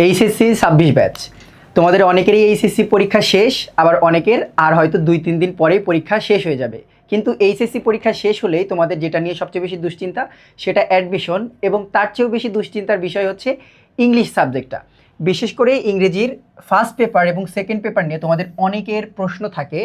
HSC 26 batch তোমাদের অনেকেরই HSC পরীক্ষা শেষ, আবার অনেকের আর হয়তো 2-3 দিন পরেই পরীক্ষা শেষ হয়ে যাবে। কিন্তু এইচএসসি পরীক্ষা শেষ হলেই তোমাদের যেটা নিয়ে সবচেয়ে বেশি দুশ্চিন্তা সেটা অ্যাডমিশন, এবং তার চেয়েও বেশি দুশ্চিন্তার বিষয় হচ্ছে ইংলিশ সাবজেক্টটা। বিশেষ করে ইংরেজির ফার্স্ট পেপার এবং সেকেন্ড পেপার নিয়ে তোমাদের অনেকের প্রশ্ন থাকে,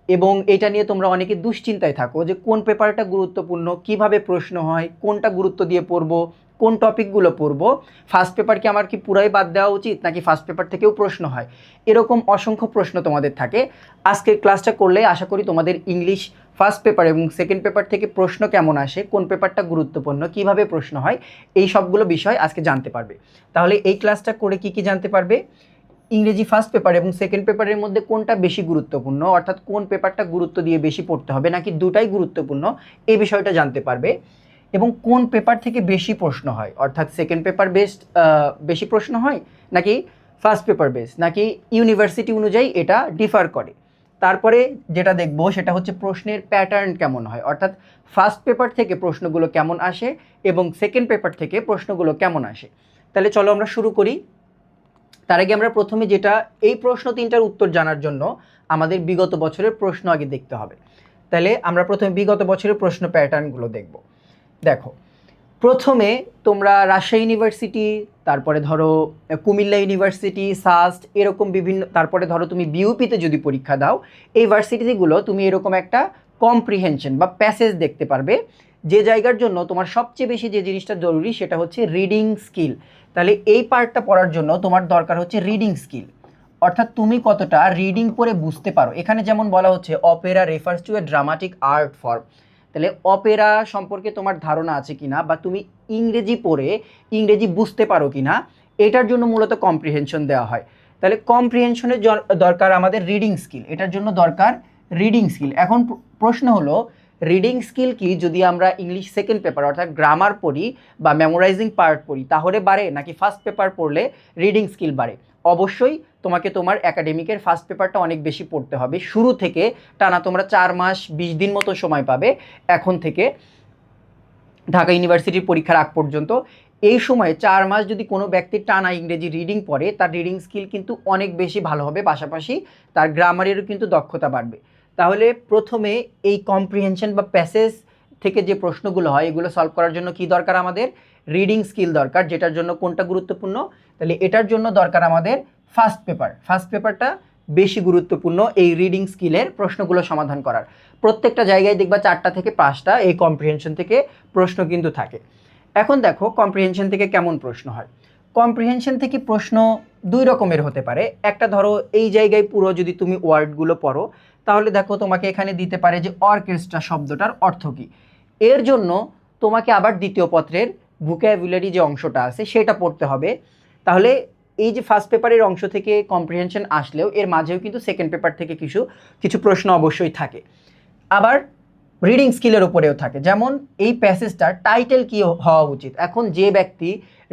এবং এটা নিয়ে তোমরা অনেকে দুশ্চিন্তায় থাকো যে কোন পেপারটা গুরুত্বপূর্ণ, কিভাবে প্রশ্ন হয়, কোনটা গুরুত্ব দিয়ে পড়বো, কোন টপিকগুলো পড়বো, ফার্স্ট পেপার কি আমার কি পুরাই বাদ দেওয়া উচিত নাকি ফার্স্ট পেপার থেকেও প্রশ্ন হয়, এরকম অসংখ্য প্রশ্ন তোমাদের থাকে। আজকের ক্লাসটা করলে আশা করি তোমাদের ইংলিশ ফার্স্ট পেপার এবং সেকেন্ড পেপার থেকে প্রশ্ন কেমন আসে, কোন পেপারটা গুরুত্বপূর্ণ, কিভাবে প্রশ্ন হয়, এই সবগুলো বিষয় আজকে জানতে পারবে। তাহলে এই ক্লাসটা করে কি কি জানতে পারবে? ইংরেজি ফার্স্ট পেপার এবং সেকেন্ড পেপারের মধ্যে কোনটা বেশি গুরুত্বপূর্ণ, অর্থাৎ কোন পেপারটা গুরুত্ব দিয়ে বেশি পড়তে হবে নাকি দুটাই গুরুত্বপূর্ণ, এই বিষয়টা জানতে পারবে। এবং কোন পেপার থেকে বেশি প্রশ্ন হয়, অর্থাৎ সেকেন্ড পেপার বেসড বেশি প্রশ্ন হয় নাকি ফার্স্ট পেপার বেসড, নাকি ইউনিভার্সিটি অনুযায়ী এটা ডিফার করে। তারপরে যেটা দেখবো সেটা হচ্ছে প্রশ্নের প্যাটার্ন কেমন হয়, অর্থাৎ ফার্স্ট পেপার থেকে প্রশ্নগুলো কেমন আসে এবং সেকেন্ড পেপার থেকে প্রশ্নগুলো কেমন আসে। তাহলে চলো আমরা শুরু করি। তার আগে আমরা প্রথমে যেটা, এই প্রশ্ন তিনটার উত্তর জানার জন্য আমাদের বিগত বছরের প্রশ্ন আগে দেখতে হবে। তাহলে আমরা প্রথমে বিগত বছরের প্রশ্ন প্যাটার্নগুলো দেখব। দেখো, প্রথমে তোমরা রাজশাহী ইউনিভার্সিটি, তারপরে ধরো কুমিল্লা ইউনিভার্সিটি, সাস্ট, এরকম বিভিন্ন, তারপরে ধরো তুমি বিউপিতে যদি পরীক্ষা দাও, এই ভার্সিটিগুলো তুমি এরকম একটা কম্প্রিহেনশন বা প্যাসেজ দেখতে পারবে, যে জায়গার জন্য তোমার সবচেয়ে বেশি যে জিনিসটা জরুরি সেটা হচ্ছে রিডিং স্কিল। তাহলে এই পার্টটা পড়ার জন্য তোমার দরকার হচ্ছে রিডিং স্কিল, অর্থাৎ তুমি কতটা রিডিং করে বুঝতে পারো। এখানে যেমন বলা হচ্ছে Opera refers to a dramatic art form, তাহলে অপেরা সম্পর্কে তোমার ধারণা আছে কিনা, বা তুমি ইংরেজি পড়ে ইংরেজি বুঝতে পারো কিনা, এটার জন্য মূলত কম্প্রিহেনশন দেওয়া হয়। তাহলে কম্প্রিহেনশনের দরকার আমাদের রিডিং স্কিল, এটার জন্য দরকার রিডিং স্কিল। এখন প্রশ্ন হলো, রিডিং স্কিল কি যদি আমরা ইংলিশ সেকেন্ড পেপার অর্থাৎ গ্রামার পড়ি বা মেমোরাইজিং পার্ট পড়ি তাহলে বাড়ে, নাকি ফার্স্ট পেপার পড়লে রিডিং স্কিল বাড়ে? অবশ্যই তোমাকে তোমার একাডেমিকের ফার্স্ট পেপারটা অনেক বেশি পড়তে হবে। শুরু থেকে টানা তোমরা 4 মাস 20 দিন মতো সময় পাবে এখন থেকে ঢাকা ইউনিভার্সিটির পরীক্ষার আগ পর্যন্ত। এই সময়ে 4 মাস যদি কোনো ব্যক্তির টানা ইংরেজি রিডিং পড়ে, তার রিডিং স্কিল কিন্তু অনেক বেশি ভালো হবে, পাশাপাশি তার গ্রামারেরও কিন্তু দক্ষতা বাড়বে। তাহলে প্রথমে এই কম্প্রিহেনশন বা প্যাসেজ থেকে যে প্রশ্নগুলো হয় এগুলো সলভ করার জন্য কি দরকার? আমাদের রিডিং স্কিল দরকার, যেটার জন্য কোনটা গুরুত্বপূর্ণ? তাহলে এটার জন্য দরকার আমাদের ফার্স্ট পেপার। ফার্স্ট পেপারটা বেশি গুরুত্বপূর্ণ এই রিডিং স্কিলের প্রশ্নগুলো সমাধান করার। প্রত্যেকটা জায়গায় দেখবা 4টা থেকে 5টা এই কম্প্রিহেনশন থেকে প্রশ্ন কিন্তু থাকে। এখন দেখো কম্প্রিহেনশন থেকে কেমন প্রশ্ন হয়। কম্প্রিহেনশন থেকে প্রশ্ন দুই রকমের হতে পারে। একটা ধরো এই জায়গায় পুরো যদি তুমি ওয়ার্ডগুলো পড়ো তাহলে দেখো তোমাকে এখানে দিতে পারে যে অর্কেস্ট্রা শব্দটার অর্থ কী। এর জন্য তোমাকে আবার দ্বিতীয় পত্রের ভোকাবুলারি যে অংশটা আছে সেটা পড়তে হবে। তাহলে এই যে ফার্স্ট পেপারের অংশ থেকে কম্প্রিহেনশন আসলেও এর মাঝেও কিন্তু সেকেন্ড পেপার থেকে কিছু কিছু প্রশ্ন অবশ্যই থাকে। আবার রিডিং স্কিলের উপরেও থাকে, যেমন এই প্যাসেজটার টাইটেল কী হওয়া উচিত। এখন যে ব্যক্তি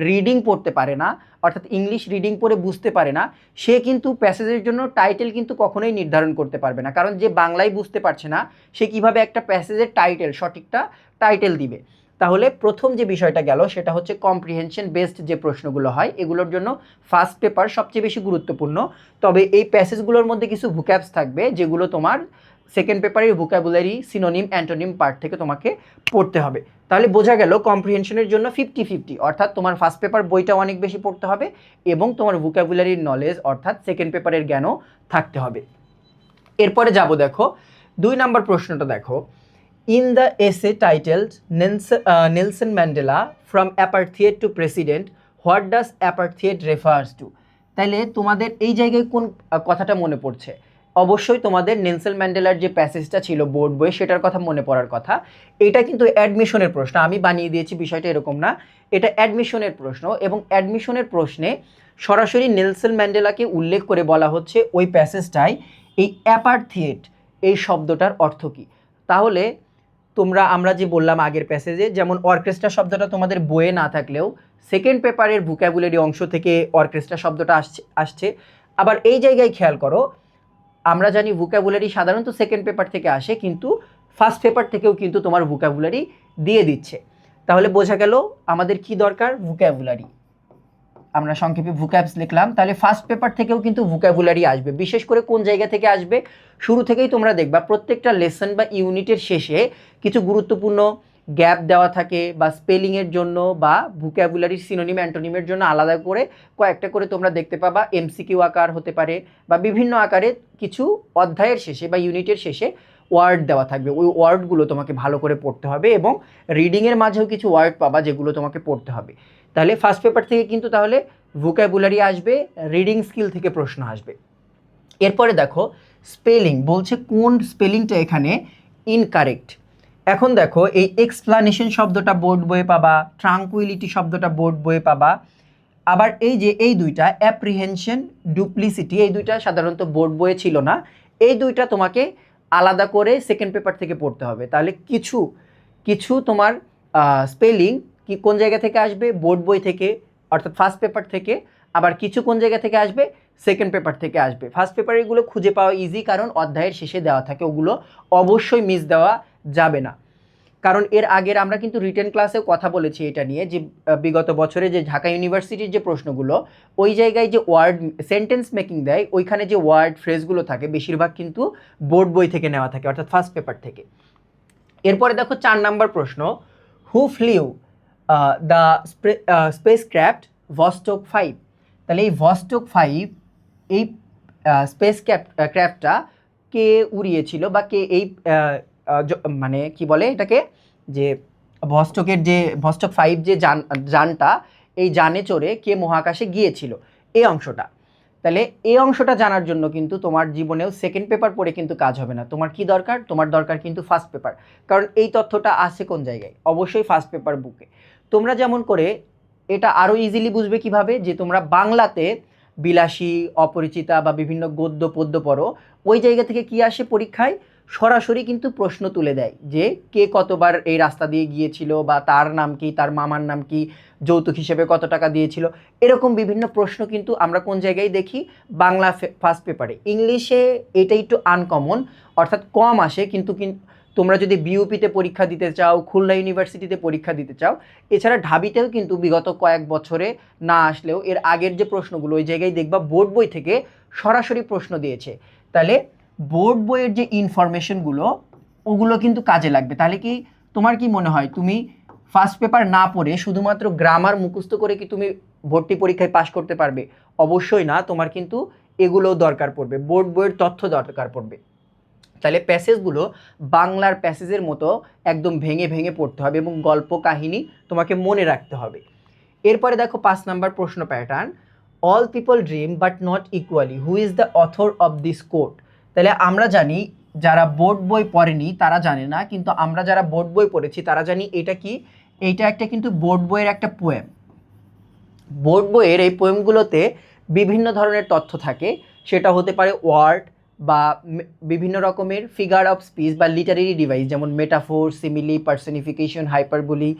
রিডিং পড়তে পারে না, অর্থাৎ ইংলিশ রিডিং পড়ে বুঝতে পারে না, সে কিন্তু প্যাসেজের জন্য টাইটেল কিন্তু কখনোই নির্ধারণ করতে পারবে না, কারণ যে বাংলায় বুঝতে পারছে না সে কিভাবে একটা প্যাসেজের টাইটেল, সঠিকটা টাইটেল দিবে। তাহলে প্রথম যে বিষয়টা গেল সেটা হচ্ছে কম্প্রিহেনশন বেসড যে প্রশ্নগুলো হয় এগুলোর জন্য ফার্স্ট পেপার সবচেয়ে বেশি গুরুত্বপূর্ণ। তবে এই প্যাসেজগুলোর মধ্যে কিছু ভোক্যাবস থাকবে যেগুলো তোমার সেকেন্ড পেপারের ভোকাবুলারি, সিনোনিম, অ্যান্টোনিম পার্ট থেকে তোমাকে পড়তে হবে। তাহলে বোঝা গেল কম্প্রিহেনশনের জন্য 50-50, অর্থাৎ তোমার ফার্স্ট পেপার বইটা অনেক বেশি পড়তে হবে এবং তোমার ভোকাবুলারির নলেজ অর্থাৎ সেকেন্ড পেপারের জ্ঞানও থাকতে হবে। এরপরে যাব, দেখো 2 নম্বর প্রশ্নটা দেখো, in the essay titled Nelson Mandela from apartheid to president, what does apartheid refers to? তাইলে তোমাদের এই জায়গায় কোন কথাটা মনে পড়ছে? অবশ্যই তোমাদের নেলসন ম্যান্ডেলার যে প্যাসেজটা ছিল বোর্ড বই সেটার কথা মনে পড়ার কথা। এটা কিন্তু অ্যাডমিশনের প্রশ্ন, আমি বানিয়ে দিয়েছি বিষয়টা এরকম না, এটা অ্যাডমিশনের প্রশ্ন, এবং অ্যাডমিশনের প্রশ্নে সরাসরি নেলসন ম্যান্ডেলাকে উল্লেখ করে বলা হচ্ছে ওই প্যাসেজটায় এই অ্যাপার্থিয়েট এই শব্দটার অর্থ কী। তাহলে আমরা যে বললাম আগের প্যাসেজে, যেমন অর্কেস্ট্রা শব্দটা তোমাদের বইয়ে না থাকলেও সেকেন্ড পেপারের ভোকাবুলারি অংশ থেকে অর্কেস্ট্রা শব্দটা আসছে। আবার এই জায়গায় খেয়াল করো, আমরা জানি ভোকাবুলারি সাধারণত সেকেন্ড পেপার থেকে আসে, কিন্তু ফার্স্ট পেপার থেকেও কিন্তু তোমার ভোকাবুলারি দিয়ে দিচ্ছে। তাহলে বোঝা গেল আমাদের কি দরকার? ভোকাবুলারি। আমরা সংক্ষেপে ভোক্যাবস লিখলাম। তাহলে ফার্স্ট পেপার থেকেও কিন্তু ভোক্যাবুলারি আসবে। বিশেষ করে কোন জায়গা থেকে আসবে, শুরু থেকেই তোমরা দেখবা প্রত্যেকটা লেসন বা ইউনিটের শেষে কিছু গুরুত্বপূর্ণ গ্যাপ দেওয়া থাকে, বা স্পেলিংয়ের জন্য বা ভোক্যাবুলারির সিনোনিম অ্যান্টোনিমের জন্য আলাদা করে কয়েকটা করে তোমরা দেখতে পাবা। এমসিকিউ আকার হতে পারে বা বিভিন্ন আকারে কিছু অধ্যায়ের শেষে বা ইউনিটের শেষে ওয়ার্ড দেওয়া থাকবে। ওই ওয়ার্ডগুলো তোমাকে ভালো করে পড়তে হবে, এবং রিডিংয়ের মাঝেও কিছু ওয়ার্ড পাবা যেগুলো তোমাকে পড়তে হবে। তাহলে ফার্স্ট পেপার থেকে কিন্তু তাহলে ভোক্যাবুলারি আসবে, রিডিং স্কিল থেকে প্রশ্ন আসবে। এরপরে দেখো স্পেলিং বলছে কোন স্পেলিংটা এখানে ইনকারেক্ট। এখন দেখো এই এক্সপ্লানেশন শব্দটা বোর্ড বইয়ে পাবা, ট্রাঙ্কুইলিটি শব্দটা বোর্ড বইয়ে পাবা। আবার এই যে এই দুইটা অ্যাপ্রিহেনশন, ডুপ্লিসিটি, এই দুইটা সাধারণত বোর্ড বইয়ে ছিল না। এই দুইটা তোমাকে আলাদা করে সেকেন্ড পেপার থেকে পড়তে হবে। তাহলে কিছু কিছু তোমার স্পেলিং কি কোন জায়গা থেকে আসবে, বোর্ড বই থেকে অর্থাৎ ফার্স্ট পেপার থেকে। আবার কিছু কোন জায়গা থেকে আসবে, সেকেন্ড পেপার থেকে আসবে। ফার্স্ট পেপারে এগুলো খুঁজে পাওয়া ইজি, কারণ অধ্যায়ের শেষে দেওয়া থাকে, ওগুলো অবশ্যই মিস দেওয়া যাবে না। কারণ এর আগের আমরা কিন্তু রিটেন ক্লাসেও কথা বলেছি এটা নিয়ে, যে বিগত বছরে যে ঢাকা ইউনিভার্সিটির যে প্রশ্নগুলো, ওই জায়গায় যে ওয়ার্ড সেন্টেন্স মেকিং দেয়, ওইখানে যে ওয়ার্ড ফ্রেজগুলো থাকে বেশিরভাগ কিন্তু বোর্ড বই থেকে নেওয়া থাকে, অর্থাৎ ফার্স্ট পেপার থেকে। এরপরে দেখো 4 নাম্বার প্রশ্ন, who flew the space craft Vostok 5। তাহলে এই ভস্টক 5 এই স্পেস ক্রাফটটা কে উড়িয়েছিল, বা কে এই মানে কি বলে এটাকে, যে ভস্টকের যে ভস্টক 5 যে যানটা, এই যানে চড়ে কে মহাকাশে গিয়েছিল, এই অংশটা। তাহলে এই অংশটা জানার জন্য কিন্তু তোমার জীবনেও সেকেন্ড পেপার পড়ে কিন্তু কাজ হবে না। তোমার কি দরকার, তোমার দরকার কিন্তু ফার্স্ট পেপার। কারণ এই তথ্যটা আসে কোন জায়গায়, অবশ্যই ফার্স্ট পেপার বুকে। তোমরা যেমন করে এটা আরও ইজিলি বুঝবে কিভাবে, যে তোমরা বাংলাতে বিলাসী, অপরিচিতা বা বিভিন্ন গদ্য পদ্য পড়ো, ওই জায়গা থেকে কি আসে পরীক্ষায়, সরাসরি কিন্তু প্রশ্ন তুলে দেয় যে কে কতবার এই রাস্তা দিয়ে গিয়েছিল, বা তার নাম কি, তার মামার নাম কি, যৌতুক হিসেবে কত টাকা দিয়েছিল, এরকম বিভিন্ন প্রশ্ন কিন্তু আমরা কোন জায়গায় দেখি, বাংলা ফার্স্ট পেপারে। ইংলিশে এটা একটু আনকমন, অর্থাৎ কম আসে, কিন্তু তোমরা যদি বিউপিতে পরীক্ষা দিতে চাও, খুলনা ইউনিভার্সিটিতে পরীক্ষা দিতে চাও, এছাড়া ঢাবিতেও কিন্তু বিগত কয়েক বছরে না আসলেও এর আগের যে প্রশ্নগুলো, ওই জায়গায় দেখবা বোর্ড বই থেকে সরাসরি প্রশ্ন দিয়েছে। তাহলে বোর্ড বইয়ের যে ইনফরমেশনগুলো, ওগুলো কিন্তু কাজে লাগবে। তাহলে কি তোমার কি মনে হয়, তুমি ফার্স্ট পেপার না পড়ে শুধুমাত্র গ্রামার মুখস্থ করে কি তুমি ভর্তি পরীক্ষায় পাশ করতে পারবে? অবশ্যই না, তোমার কিন্তু এগুলোও দরকার পড়বে, বোর্ড বইয়ের তথ্য দরকার পড়বে। তাহলে প্যাসেজগুলো বাংলার প্যাসেজের মতো একদম ভেঙে ভেঙে পড়তে হবে, এবং গল্প কাহিনী তোমাকে মনে রাখতে হবে। এরপরে দেখো 5 নাম্বার প্রশ্ন pattern, all people dream but not equally, who is the author of this quote. তাহলে আমরা জানি, যারা বোর্ড বই পড়েনি তারা জানে না, কিন্তু আমরা যারা বোর্ড বই পড়েছি তারা জানি এটা কি, এইটা একটা কিন্তু বোর্ড বইয়ের একটা পোয়েম। বোর্ড বইয়ের এই পোয়েমগুলোতে বিভিন্ন ধরনের তথ্য থাকে, সেটা হতে পারে ওয়ার্ড বা বিভিন্ন রকমের ফিগার অফ স্পিচ বা লিটারেরি ডিভাইস, যেমন মেটাফোর, সিমিলি, পার্সনিফিকেশন, হাইপারবোলি,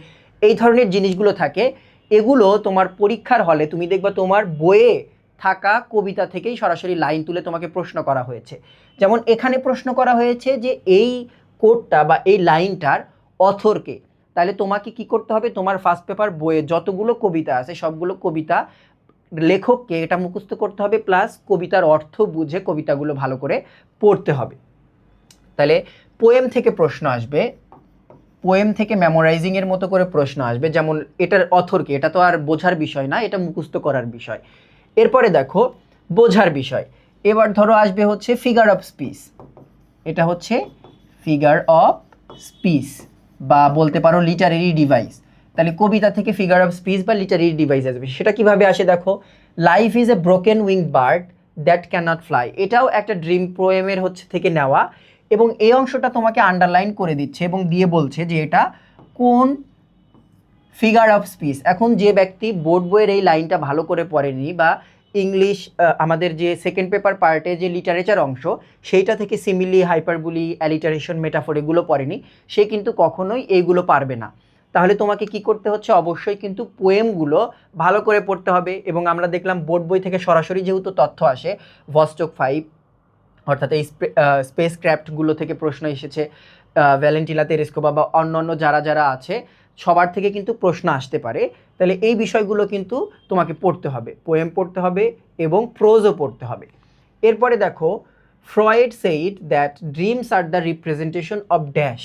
এই ধরনের জিনিসগুলো থাকে। এগুলো তোমার পরীক্ষার হলে তুমি দেখবা তোমার বইয়ে থাকা কবিতা থেকেই সরাসরি লাইন তুলে তোমাকে প্রশ্ন করা হয়েছে। যেমন এখানে প্রশ্ন করা হয়েছে যে এই কোটটা বা এই লাইনটার অথরকে। তাহলে তোমাকে কি করতে হবে, তোমার ফার্স্ট পেপার বইয়ে যতগুলো কবিতা আছে সবগুলো কবিতা লেখককে এটা মুখস্থ করতে হবে, প্লাস কবিতার অর্থ বুঝে কবিতাগুলো ভালো করে পড়তে হবে। তাহলে পোয়েম থেকে প্রশ্ন আসবে, পোয়েম থেকে মেমোরাইজিংয়ের মতো করে প্রশ্ন আসবে। যেমন এটার অথরকে, এটা তো আর বোঝার বিষয় না, এটা মুখস্থ করার বিষয়। এরপরে দেখো বোঝার বিষয়, এবার ধরো আসবে হচ্ছে ফিগার অফ স্পিচ। এটা হচ্ছে ফিগার অফ স্পিচ বা বলতে পারো লিটারেরি ডিভাইস। তাহলে কবিতা থেকে ফিগার অফ স্পিচ বা লিটারেরি ডিভাইস আসবে। সেটা কিভাবে আসে দেখো, life is a broken wing bird that cannot fly, এটাও একটা ড্রিম পোয়েমের হচ্ছে থেকে নেওয়া, এবং এই অংশটা তোমাকে আন্ডারলাইন করে দিচ্ছে এবং দিয়ে বলছে যে এটা কোন ফিগার অফ স্পিচ। এখন যে ব্যক্তি বোর্ড বইয়ের এই লাইনটা ভালো করে পড়েনি, বা ইংলিশ আমাদের যে সেকেন্ড পেপার পার্টে যে লিটারেচার অংশ, সেইটা থেকে সিমিলি, হাইপারবোলি, অ্যালিটারেশন, মেটাফোর এগুলো পড়েনি, সে কিন্তু কখনোই এইগুলো পারবে না। তাহলে তোমাকে কি করতে হচ্ছে, অবশ্যই কিন্তু পোয়েমগুলো ভালো করে পড়তে হবে। এবং আমরা দেখলাম বোর্ড বই থেকে সরাসরি যেহেতু তথ্য আসে, ভস্টক 5 অর্থাৎ এই স্পেস ক্রাফটগুলো থেকে প্রশ্ন এসেছে, ভ্যালেন্টিনা তেরেস্কোভা বা অন্যান্য যারা যারা আছে সবার থেকে কিন্তু প্রশ্ন আসতে পারে। তাহলে এই বিষয়গুলো কিন্তু তোমাকে পড়তে হবে, পোয়েম পড়তে হবে এবং প্রোজও পড়তে হবে। এরপরে দেখো, Freud said that dreams are the representation of dash.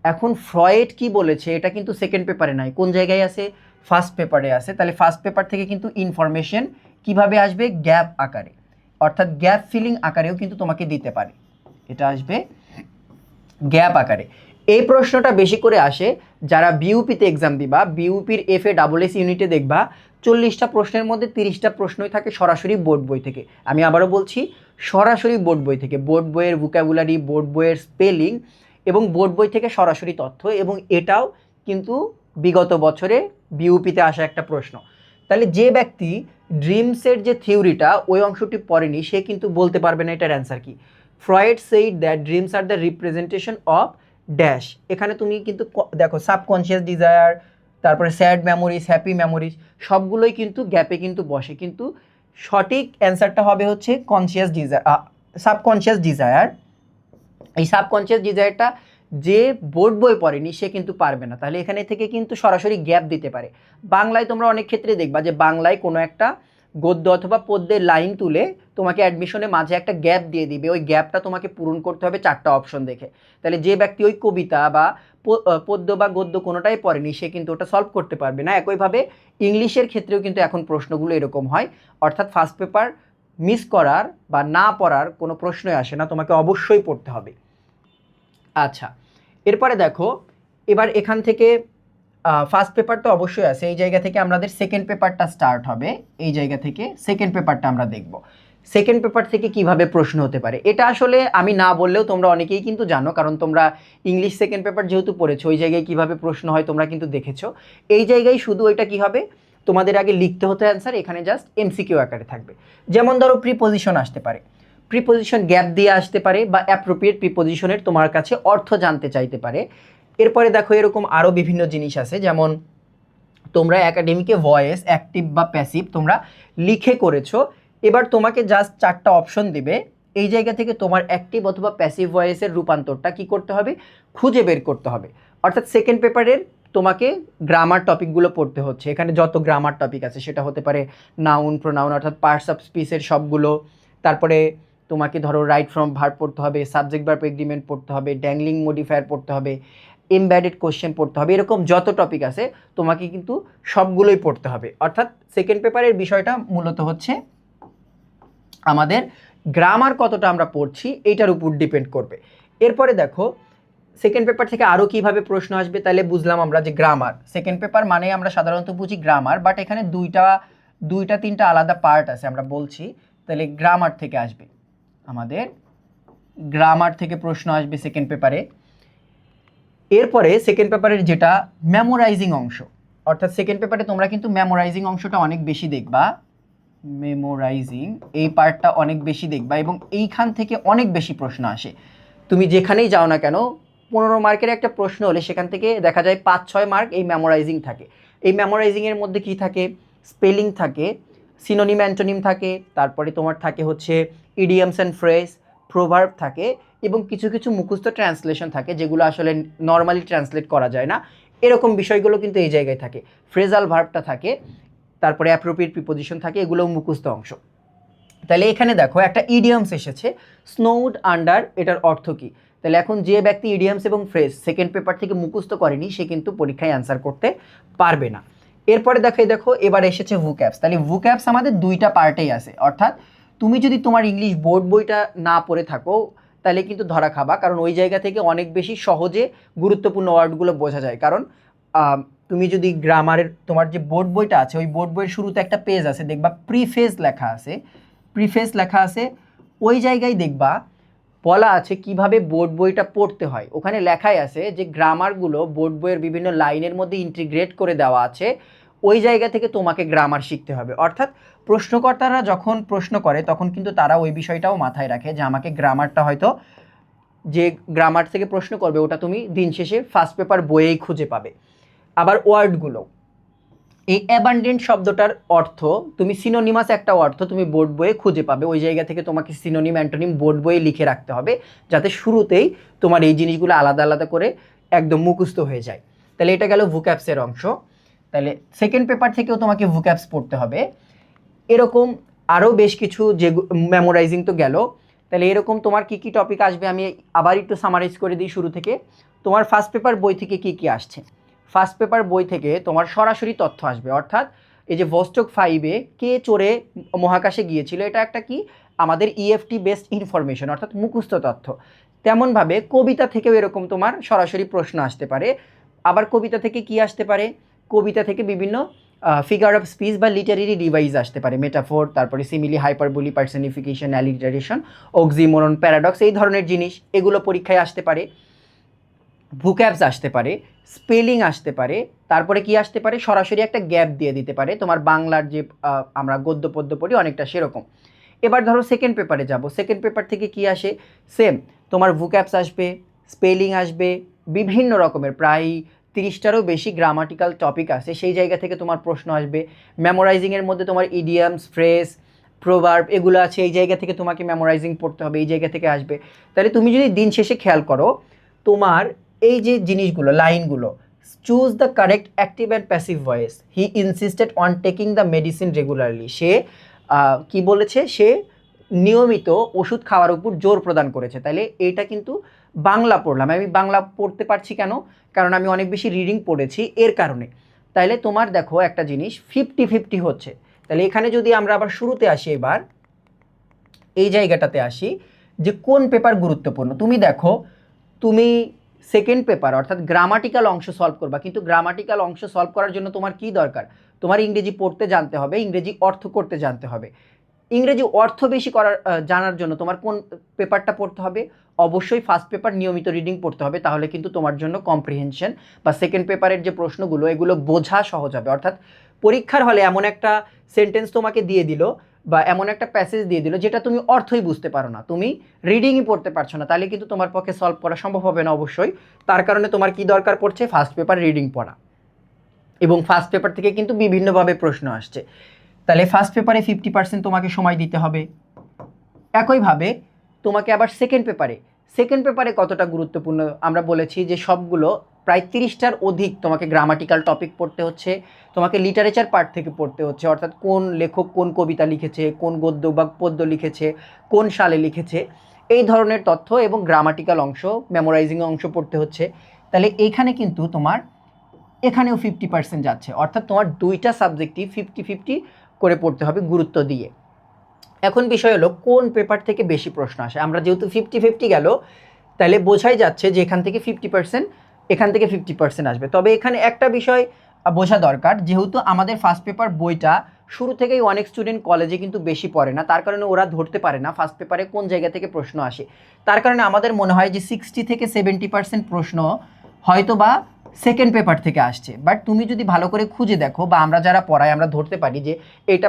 এখন ফ্রয়েড কি বলেছে এটা কিন্তু সেকেন্ড পেপারে নাই, কোন জায়গায় আছে? ফার্স্ট পেপারে আছে। তাহলে ফার্স্ট পেপার থেকে কিন্তু ইনফরমেশন কিভাবে আসবে? গ্যাপ আকারে, অর্থাৎ গ্যাপ ফিলিং আকারেও কিন্তু তোমাকে দিতে পারে। এটা আসবে গ্যাপ আকারে। এই প্রশ্নটা বেশি করে আসে যারা বিইউপিতে এক্সাম দিবা, বিইউপির FA ইউনিটে দেখবা 40টা প্রশ্নের মধ্যে 30টা প্রশ্নই থাকে সরাসরি বোর্ড বই থেকে। আমি আবারও বলছি, সরাসরি বোর্ড বই থেকে, বোর্ড বইয়ের ভোকাবুলারি, বোর্ড বইয়ের স্পেলিং এবং বোর্ড বই থেকে সরাসরি তথ্য, এবং এটাও কিন্তু বিগত বছরে বিইউপিতে আসা একটা প্রশ্ন। তাহলে যে ব্যক্তি ড্রিমসের যে থিওরিটা ওই অংশটি পড়েনি সে কিন্তু বলতে পারবে না এটার অ্যান্সার কি। Freud said that dreams are the representation of dash. এখানে তুমি কিন্তু দেখো সাবকনশিয়াস ডিজায়ার, তারপরে স্যাড মেমোরিজ, হ্যাপি মেমোরিজ, সবগুলোই কিন্তু গ্যাপে কিন্তু বসে, কিন্তু সঠিক অ্যান্সারটা হবে হচ্ছে কনশিয়াস ডিজায়ার, সাবকনশিয়াস ডিজায়ার। এই সাবকনশিয়াস ডিজায়ারটা যে বোর্ড বই পড়েনি সে কিন্তু পারবে না। তাহলে এখানে থেকে কিন্তু সরাসরি গ্যাপ দিতে পারে। বাংলায় তোমরা অনেক ক্ষেত্রে দেখবা যে বাংলায় কোনো একটা গদ্য অথবা পদ্যের লাইন তুলে তোমাকে অ্যাডমিশনে মাঝে একটা গ্যাপ দিয়ে দিবে, ওই গ্যাপটা তোমাকে পূরণ করতে হবে 4টা অপশন দেখে। তাহলে যে ব্যক্তি ওই কবিতা বা পদ্য বা গদ্য কোনোটাই পড়েনি সে কিন্তু ওটা সলভ করতে পারবে না। একইভাবে ইংলিশের ক্ষেত্রেও কিন্তু এখন প্রশ্নগুলো এরকম হয়, অর্থাৎ ফার্স্ট পেপার মিস করার বা না পড়ার কোনো প্রশ্নই আসে না, তোমাকে অবশ্যই পড়তে হবে। আচ্ছা, এরপরে দেখো, এবার এখান থেকে ফার্স্ট পেপার তো অবশ্যই আছে, এই জায়গা থেকে আমাদের সেকেন্ড পেপারটা স্টার্ট হবে। এই জায়গা থেকে সেকেন্ড পেপারটা আমরা দেখব। সেকেন্ড পেপার থেকে কিভাবে প্রশ্ন হতে পারে এটা আসলে আমি না বললেও তোমরা অনেকেই কিন্তু জানো, কারণ তোমরা ইংলিশ সেকেন্ড পেপার যেহেতু পড়েছো ওই জায়গায় কিভাবে প্রশ্ন হয় তোমরা কিন্তু দেখেছো। এই জায়গায় শুধু এটা কি হবে, তোমাদের আগে লিখতে হতো অ্যান্সার, এখানে জাস্ট এমসিকিউ আকারে থাকবে। যেমন ধরো প্রিপোজিশন আসতে পারে, প্রিপোজিশন গ্যাপ দিয়ে আসতে পারে, বা অ্যাপ্রোপ্রিয়েট প্রিপোজিশনের তোমার কাছে অর্থ জানতে চাইতে পারে। এরপরে দেখো এরকম আরও বিভিন্ন জিনিস আছে, যেমন তোমরা একাডেমিকে ভয়েস অ্যাক্টিভ বা প্যাসিভ তোমরা লিখে করেছো, এবার তোমাকে জাস্ট 4টা অপশন দিবে, এই জায়গা থেকে তোমার অ্যাক্টিভ অথবা প্যাসিভ ভয়েসের রূপান্তরটা কি করতে হবে? খুঁজে বের করতে হবে। অর্থাৎ সেকেন্ড পেপারের তোমাকে গ্রামার টপিকগুলো পড়তে হচ্ছে, এখানে যত গ্রামার টপিক আছে সেটা হতে পারে নাউন, প্রোনাউন অর্থাৎ পার্টস অফ স্পিচের সবগুলো, তারপরে তোমাকে ধরো রাইট ফ্রম ভার্ব পড়তে হবে, সাবজেক্ট ভার্ব এগ্রিমেন্ট পড়তে হবে, ড্যাংলিং মডিফায়ার পড়তে হবে, এমবেডেড কোশ্চেন পড়তে হবে, এরকম যত টপিক আছে তোমাকে কিন্তু সবগুলোই পড়তে হবে। অর্থাৎ সেকেন্ড পেপারের বিষয়টা মূলত হচ্ছে আমাদের গ্রামার কতটা আমরা পড়ছি এইটার উপর ডিপেন্ড করবে। এরপরে দেখো সেকেন্ড পেপার থেকে আরও কীভাবে প্রশ্ন আসবে, তাহলে বুঝলাম আমরা যে গ্রামার সেকেন্ড পেপার মানে আমরা সাধারণত বুঝি গ্রামার, বাট এখানে দুইটা তিনটা আলাদা পার্ট আছে আমরা বলছি। তাহলে গ্রামার থেকে আসবে, আমাদের গ্রামার থেকে প্রশ্ন আসবে সেকেন্ড পেপারে। এরপরে সেকেন্ড পেপারের যেটা মেমোরাইজিং অংশ, অর্থাৎ সেকেন্ড পেপারে তোমরা কিন্তু মেমোরাইজিং অংশটা অনেক বেশি দেখবা, মেমোরাইজিং এই পার্টটা অনেক বেশি দেখবা, এবং এইখান থেকে অনেক বেশি প্রশ্ন আসে। তুমি যেখানেই যাও না কেন 15 মার্কের একটা প্রশ্ন হলে সেখান থেকে দেখা যায় 5-6 মার্ক এই মেমোরাইজিং থাকে। এই মেমোরাইজিংয়ের মধ্যে কি থাকে? স্পেলিং থাকে, সিনোনিম অ্যান্টোনিম থাকে, তারপরে তোমার থাকে হচ্ছে ইডিয়ামস অ্যান্ড ফ্রেজ, প্রোভার্ব থাকে, এবং কিছু কিছু মুখস্থ ট্রান্সলেশন থাকে যেগুলো আসলে নর্মালি ট্রান্সলেট করা যায় না, এরকম বিষয়গুলো কিন্তু এই জায়গায় থাকে। ফ্রেজাল ভার্বটা থাকে, তারপরে অ্যাপ্রোপ্রিয়েট প্রিপোজিশন থাকে, এগুলোও মুখস্থ অংশ। তাহলে এখানে দেখো একটা ইডিয়ামস এসেছে, স্নোউড আন্ডার, এটার অর্থ কী? তাহলে এখন যে ব্যক্তি ইডিয়ামস এবং ফ্রেজ সেকেন্ড পেপার থেকে মুখস্থ করেনি সে কিন্তু পরীক্ষায় অ্যান্সার করতে পারবে না। এরপরে দেখো এবার এসেছে ভুক্যাবস। তাহলে ভুক্যাবস আমাদের দুইটা পার্টেই আছে, অর্থাৎ তুমি যদি তোমার ইংলিশ বোর্ড বইটা না পড়ে থাকো তাহলে কিন্তু ধরা খাবা, কারণ ওই জায়গা থেকে অনেক বেশি সহজে গুরুত্বপূর্ণ ওয়ার্ডগুলো বোঝা যায়। কারণ তুমি যদি গ্রামারের তোমার যে বোর্ড বইটা আছে ওই বোর্ড বইয়ের শুরুতে একটা পেজ আছে, দেখবা প্রিফেস লেখা আছে, প্রিফেস লেখা আছে, ওই জায়গায় দেখবা বলা আছে কিভাবে বোর্ড বইটা পড়তে হয়। ওখানে লেখাই আছে যে গ্রামারগুলো বোর্ড বইয়ের বিভিন্ন লাইনের মধ্যে ইন্টিগ্রেট করে দেওয়া আছে, ওই জায়গা থেকে তোমাকে গ্রামার শিখতে হবে। অর্থাৎ প্রশ্নকর্তারা যখন প্রশ্ন করে তখন কিন্তু তারা ওই বিষয়টাও মাথায় রাখে যে আমাকে গ্রামারটা হয়তো যে গ্রামার থেকে প্রশ্ন করবে ওটা তুমি দিন শেষে ফার্স্ট পেপার বইয়েই খুঁজে পাবে। আবার ওয়ার্ডগুলো, এই অ্যাবান্ডেন্ট শব্দটার অর্থ তুমি সিনোনিমাস একটা অর্থ তুমি বোর্ড বইয়ে খুঁজে পাবে, ওই জায়গা থেকে তোমাকে সিনোনিম অ্যান্টোনিম বোর্ড বইয়ে লিখে রাখতে হবে, যাতে শুরুতেই তোমার এই জিনিসগুলো আলাদা আলাদা করে একদম মুখস্থ হয়ে যায়। তাহলে এটা গেল ভোক্যাবসের অংশ। তাহলে সেকেন্ড পেপার থেকেও তোমাকে ভোক্যাবস পড়তে হবে। এরকম আরও বেশ কিছু যে মেমোরাইজিং তো গেল। তাহলে এরকম তোমার কী কী টপিক আসবে আমি আবার একটু সামারাইজ করে দিই শুরু থেকে। তোমার ফার্স্ট পেপার বই থেকে কী কী আসছে? ফার্স্ট পেপার বই থেকে তোমার সরাসরি তথ্য আসবে, অর্থাৎ এই যে ভস্টক 5-এ কে চড়ে মহাকাশে গিয়েছিল, এটা একটা কি আমাদের ইএফটি বেসড ইনফরমেশন, অর্থাৎ মুখস্থ তথ্য। তেমনভাবে কবিতা থেকেও এরকম তোমার সরাসরি প্রশ্ন আসতে পারে। আবার কবিতা থেকে কি আসতে পারে? কবিতা থেকে বিভিন্ন ফিগার অফ স্পিচ বা লিটারেরি ডিভাইস আসতে পারে, মেটাফোর, তারপরে simile, hyperbole, personification, alliteration, oxymoron, paradox, এই ধরনের জিনিস এগুলো পরীক্ষায় আসতে পারে। ভোক্যাবস আসতে পারে, স্পেলিং আসতে পারে, তারপরে কি আসতে পারে? সরাসরি একটা গ্যাপ দিয়ে দিতে পারে, তোমার বাংলার যে আমরা গদ্য পদ্য পড়ি অনেকটা সেরকম। এবার ধরো সেকেন্ড পেপারে যাব, সেকেন্ড পেপার থেকে কি আসে? সেম তোমার ভোক্যাবস আসবে, স্পেলিং আসবে, বিভিন্ন রকমের প্রায় 30টারও বেশি গ্রামাটিক্যাল টপিক আছে, সেই জায়গা থেকে তোমার প্রশ্ন আসবে। মেমোরাইজিংয়ের মধ্যে তোমার ইডিয়ামস, ফ্রেজ, প্রোভার্ব এগুলো আছে, এই জায়গা থেকে তোমাকে মেমোরাইজিং পড়তে হবে, এই জায়গা থেকে আসবে। তাহলে তুমি যদি দিন শেষে খেয়াল করো, তোমার এই যে জিনিসগুলো, লাইনগুলো, choose the correct active and passive voice, he insisted on taking the medicine regularly, সে কি বলেছে? সে নিয়মিত ওষুধ খাওয়ার উপর জোর প্রদান করেছে। তাহলে এটা কিন্তু বাংলা পড়লাম, আমি বাংলা পড়তে পারছি কেন? কারণ আমি অনেক বেশি রিডিং পড়েছি এর কারণে। তাহলে তোমার দেখো একটা জিনিস 50-50 হচ্ছে। তাহলে এখানে যদি আমরা আবার শুরুতে আসি, এবার এই জায়গাটাতে আসি যে কোন পেপার গুরুত্বপূর্ণ। তুমি দেখো, তুমি সেকেন্ড পেপার অর্থাৎ গ্রামাটিক্যাল অংশ সলভ করবা, কিন্তু গ্রামাটিক্যাল অংশ সলভ করার জন্য তোমার কি দরকার? তোমার ইংরেজি পড়তে জানতে হবে, ইংরেজি অর্থ করতে জানতে হবে। ইংরেজি অর্থ বেশি করার জানার জন্য তোমার কোন পেপারটা পড়তে হবে? অবশ্যই ফার্স্ট পেপার নিয়মিত রিডিং পড়তে হবে, তাহলে কিন্তু তোমার জন্য কম্প্রিহেনশন বা সেকেন্ড পেপারের যে প্রশ্নগুলো এগুলো বোঝা সহজ হবে। অর্থাৎ পরীক্ষার হলে এমন একটা সেন্টেন্স তোমাকে দিয়ে দিল বা এমন একটা প্যাসেজ দিয়ে দিল যেটা তুমি অর্থই বুঝতে পারো না, তুমি রিডিংই পড়তে পারছো না, তাহলে কিন্তু তোমার পক্ষে সলভ করা সম্ভব হবে না অবশ্যই। তার কারণে তোমার কি দরকার পড়ছে? ফার্স্ট পেপার রিডিং পড়া, এবং ফার্স্ট পেপার থেকে কিন্তু বিভিন্নভাবে প্রশ্ন আসছে। তাহলে ফার্স্ট পেপারে 50% তোমাকে সময় দিতে হবে। একইভাবে তোমাকে আবার সেকেন্ড পেপারে কতটা গুরুত্বপূর্ণ আমরা বলেছি যে সবগুলো প্রায় 30টার অধিক তোমাকে গ্রামাটিক্যাল টপিক পড়তে হচ্ছে, তোমাকে লিটারেচার পার্ট থেকে পড়তে হচ্ছে, অর্থাৎ কোন লেখক কোন কবিতা লিখেছে, কোন গদ্য বা পদ্য লিখেছে, কোন সালে লিখেছে, এই ধরনের তথ্য এবং গ্রামাটিক্যাল অংশ, মেমোরাইজিং অংশ পড়তে হচ্ছে। তাহলে এইখানে কিন্তু তোমার এখানেও 50% যাচ্ছে, অর্থাৎ তোমার দুইটা সাবজেক্টই 50-50 করে পড়তে হবে গুরুত্ব দিয়ে। এখন বিষয় হলো কোন পেপার থেকে বেশি প্রশ্ন আসে। আমরা যেহেতু 50-50 গেল, তাহলে বোঝাই যাচ্ছে যে এখান থেকে 50%, এখান থেকে 50% আসবে। তবে এখানে একটা বিষয় বোঝা দরকার, যেহেতু আমাদের ফার্স্ট পেপার বইটা শুরু থেকেই অনেক স্টুডেন্ট কলেজে কিন্তু বেশি পড়ে না, তার কারণে ওরা ধরতে পারে না ফার্স্ট পেপারে কোন জায়গা থেকে প্রশ্ন আসে। তার কারণে আমাদের মনে হয় যে 60-70% প্রশ্ন হয়তো বা সেকেন্ড পেপার থেকে আসছে। বাট তুমি যদি ভালো করে খুঁজে দেখো বা আমরা যারা পড়াই আমরা ধরতে পারি যে এটা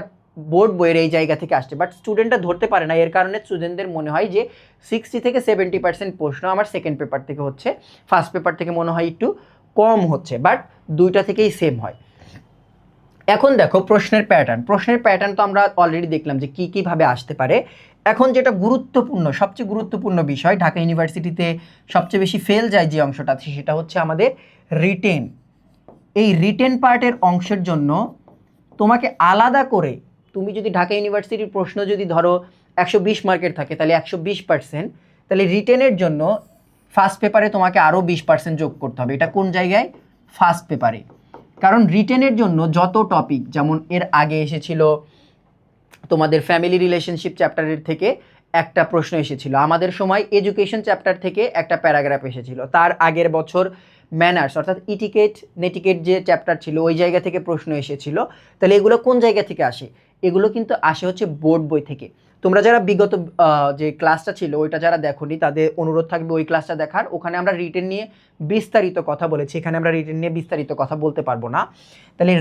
বোর্ড বইয়ের এই জায়গা থেকে আসছে, বাট স্টুডেন্টরা ধরতে পারে না, এর কারণে স্টুডেন্টদের মনে হয় যে 60-70% প্রশ্ন আমার সেকেন্ড পেপার থেকে হচ্ছে, ফার্স্ট পেপার থেকে মনে হয় একটু কম হচ্ছে, বাট দুইটা থেকেই সেম হয়। এখন দেখো প্রশ্নের প্যাটার্ন তো আমরা অলরেডি দেখলাম যে কী কীভাবে আসতে পারে। এখন যেটা গুরুত্বপূর্ণ, সবচেয়ে গুরুত্বপূর্ণ বিষয়, ঢাকা ইউনিভার্সিটিতে সবচেয়ে বেশি ফেল যায় যে অংশটা, সেটা হচ্ছে আমাদের রিটেন। এই রিটেন পার্টের অংশের জন্য তোমাকে আলাদা করে, তুমি যদি ঢাকা ইউনিভার্সিটির প্রশ্ন যদি ধরো 120 মার্কের থাকে তাহলে 120%, তাহলে রিটেনের জন্য ফার্স্ট পেপারে তোমাকে আরও 20% যোগ করতে হবে। এটা কোন জায়গায়? ফার্স্ট পেপারে। কারণ রিটেনের জন্য যত টপিক, যেমন এর আগে এসেছিল তোমাদের ফ্যামিলি রিলেশনশিপ চ্যাপ্টারের থেকে একটা প্রশ্ন এসেছিল, আমাদের সময় এডুকেশন চ্যাপ্টার থেকে একটা প্যারাগ্রাফ এসেছিল, তার আগের বছর ম্যানার্স অর্থাৎ ইটিকেট নেটিকেট যে চ্যাপ্টার ছিল ওই জায়গা থেকে প্রশ্ন এসেছিল। তাহলে এগুলো কোন জায়গা থেকে আসে? এগুলো কিন্তু আসে হচ্ছে বোর্ড বই থেকে। তোমরা যারা বিগত যে ক্লাসটা ছিল ওইটা যারা দেখোনি তাদের অনুরোধ থাকবে ওই ক্লাসটা দেখার, ওখানে আমরা রিটেন নিয়ে বিস্তারিত কথা বলেছি, এখানে আমরা রিটেন নিয়ে বিস্তারিত কথা বলতে পারবো না। তাহলে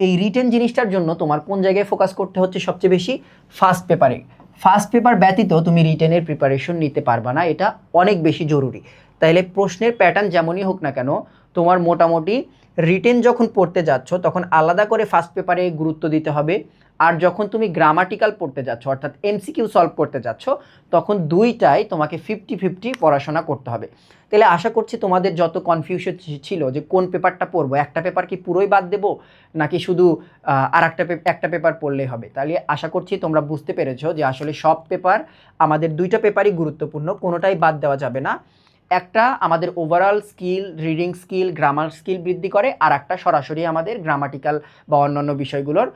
এই রিটেন জিনিসটার জন্য তোমার কোন জায়গায় ফোকাস করতে হচ্ছে সবচেয়ে বেশি? ফার্স্ট পেপারে। ফার্স্ট পেপার ব্যতীত তুমি রিটেনের প্রিপারেশন নিতে পারবা না, এটা অনেক বেশি জরুরি। তাইলে প্রশ্নের প্যাটার্ন যেমনই হোক না কেন, তোমার মোটামুটি রিটেন যখন পড়তে যাচ্ছ তখন আলাদা করে ফার্স্ট পেপারে গুরুত্ব দিতে হবে, আর যখন তুমি গ্রামাটিক্যাল পড়তে যাচ্ছ অর্থাৎ এমসিকিউ সলভ করতে যাচ্ছ তখন দুইটাই তোমাকে 50-50 পড়াশোনা করতে হবে। তাহলে আশা করছি তোমাদের যত কনফিউশন ছিল যে কোন পেপারটা পড়বো, একটা পেপার কি পুরোই বাদ দেবো নাকি শুধু আর একটা পেপার পড়লেই হবে, তাহলে আশা করছি তোমরা বুঝতে পেরেছো যে আসলে সব পেপার আমাদের দুইটা পেপারই গুরুত্বপূর্ণ, কোনোটাই বাদ দেওয়া যাবে না। একটা আমাদের overall skill, reading skill, grammar skill বৃদ্ধি করে, আর একটা সরাসরি আমাদের গ্রামাটিক্যাল বা অন্যান্য বিষয়গুলোর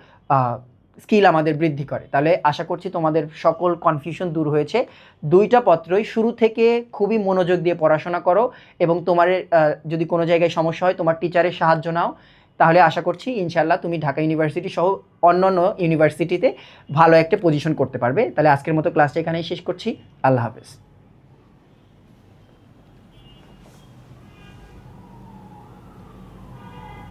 স্কিল আমাদের বৃদ্ধি করে। তাহলে আশা করছি তোমাদের সকল কনফিউশন দূর হয়েছে। দুইটা পত্রই শুরু থেকে খুবই মনোযোগ দিয়ে পড়াশোনা করো, এবং তোমার যদি কোনো জায়গায় সমস্যা হয় তোমার টিচারের সাহায্য নাও, তাহলে আশা করছি ইনশাল্লাহ তুমি ঢাকা ইউনিভার্সিটি সহ অন্যান্য ইউনিভার্সিটিতে ভালো একটা পজিশন করতে পারবে। তাহলে আজকের মতো ক্লাসটা এখানেই শেষ করছি। আল্লাহ হাফেজ।